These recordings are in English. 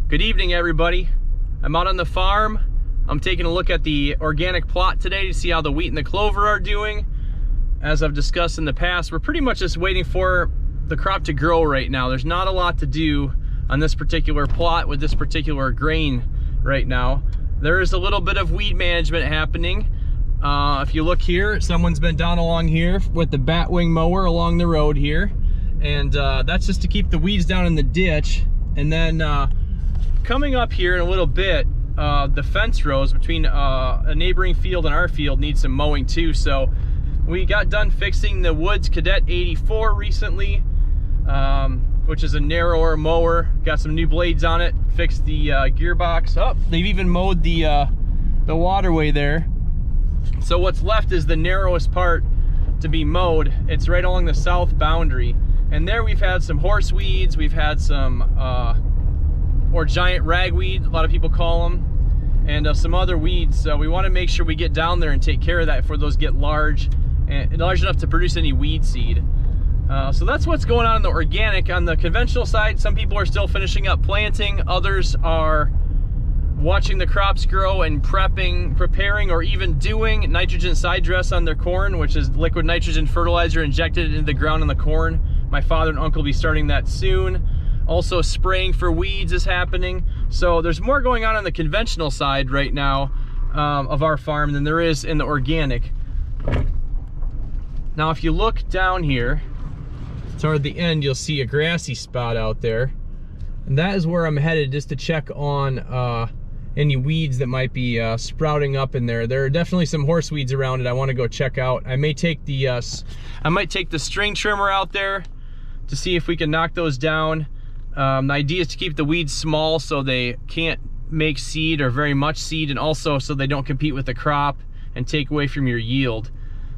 Good evening, everybody. I'm out on the farm. I'm taking a look at the organic plot today to see how the wheat and the clover are doing. As I've discussed in the past, we're pretty much just waiting for the crop to grow right now. There's not a lot to do on this particular plot with this particular grain right now. There is a little bit of weed management happening. If you look here, someone's been down along here with the batwing mower along the road here. And that's just to keep the weeds down in the ditch. And then coming up here in a little bit, the fence rows between a neighboring field and our field need some mowing too. So we got done fixing the Woods Cadet 84 recently, which is a narrower mower. Got some new blades on it, fixed the gearbox up. They've even mowed the waterway there. So what's left is the narrowest part to be mowed. It's right along the south boundary. And there we've had some horse weeds, we've had some, or giant ragweed, a lot of people call them, and some other weeds. So we want to make sure we get down there and take care of that before those get large enough to produce any weed seed. So that's what's going on in the organic. On the conventional side, some people are still finishing up planting, others are watching the crops grow and preparing, or even doing nitrogen side dress on their corn, which is liquid nitrogen fertilizer injected into the ground in the corn. My father and uncle will be starting that soon. Also, spraying for weeds is happening. So there's more going on the conventional side right now of our farm than there is in the organic. Now, if you look down here toward the end, you'll see a grassy spot out there. And that is where I'm headed, just to check on any weeds that might be sprouting up in there. There are definitely some horse weeds around it I want to go check out. I might take the string trimmer out there to see if we can knock those down. The idea is to keep the weeds small so they can't make seed or very much seed, and also so they don't compete with the crop and take away from your yield.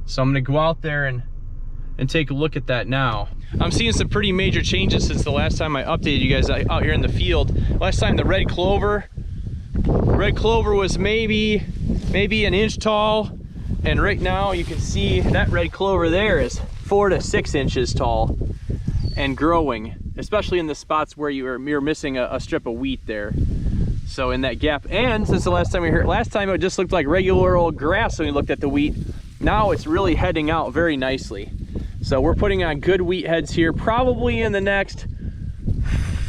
So I'm gonna go out there and take a look at that now. I'm seeing some pretty major changes since the last time I updated you guys out here in the field. Last time the red clover was maybe an inch tall, and right now you can see that red clover there is 4 to 6 inches tall and growing, especially in the spots where you're missing a strip of wheat there. So in that gap, and since the last time we were here, last time it just looked like regular old grass when we looked at the wheat. Now it's really heading out very nicely. So we're putting on good wheat heads here. Probably in the next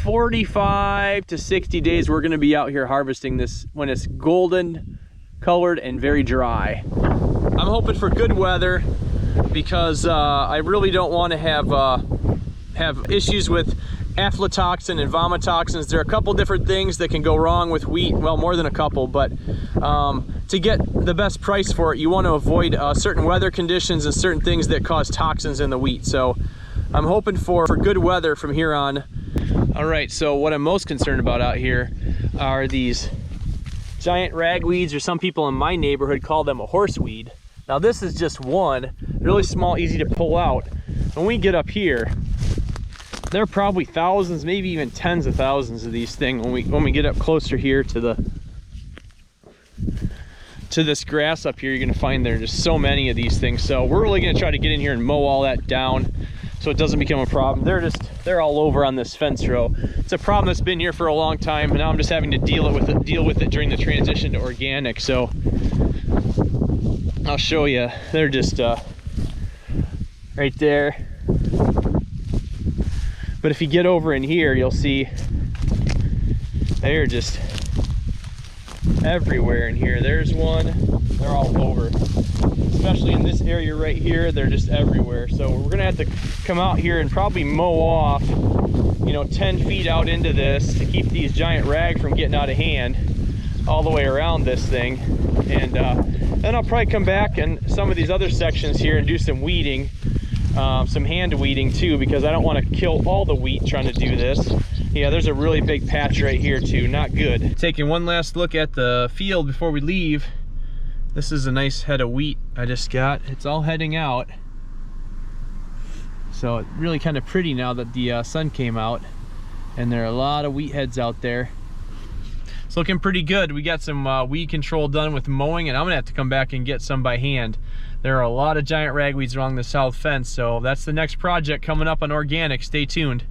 45 to 60 days, we're gonna be out here harvesting this when it's golden colored and very dry. I'm hoping for good weather because I really don't want to have issues with aflatoxin and vomitoxins. There are a couple different things that can go wrong with wheat. Well, more than a couple, but to get the best price for it, you want to avoid certain weather conditions and certain things that cause toxins in the wheat. So I'm hoping for good weather from here on. All right, so what I'm most concerned about out here are these giant ragweeds, or some people in my neighborhood call them a horseweed. Now this is just one, really small, easy to pull out. When we get up here, there are probably thousands, maybe even tens of thousands of these things when we get up closer here to this grass up here. You're gonna find there are just so many of these things. So we're really gonna try to get in here and mow all that down so it doesn't become a problem. They're all over on this fence row. It's a problem that's been here for a long time, and now I'm just having to deal with it during the transition to organic. So I'll show you. They're just right there. But if you get over in here, you'll see they're just everywhere in here. There's one, they're all over. Especially in this area right here, they're just everywhere. So we're gonna have to come out here and probably mow off, 10 feet out into this to keep these giant rag from getting out of hand all the way around this thing. And then I'll probably come back in some of these other sections here and do some weeding. Some hand weeding too, because I don't want to kill all the wheat trying to do this. Yeah, there's a really big patch right here too, not good. Taking one last look at the field before we leave. This is a nice head of wheat I just got. It's all heading out. So it's really kind of pretty now that the sun came out, and there are a lot of wheat heads out there. It's looking pretty good. We got some weed control done with mowing, and I'm gonna have to come back and get some by hand. There are a lot of giant ragweeds along the south fence, so that's the next project coming up on organic. Stay tuned.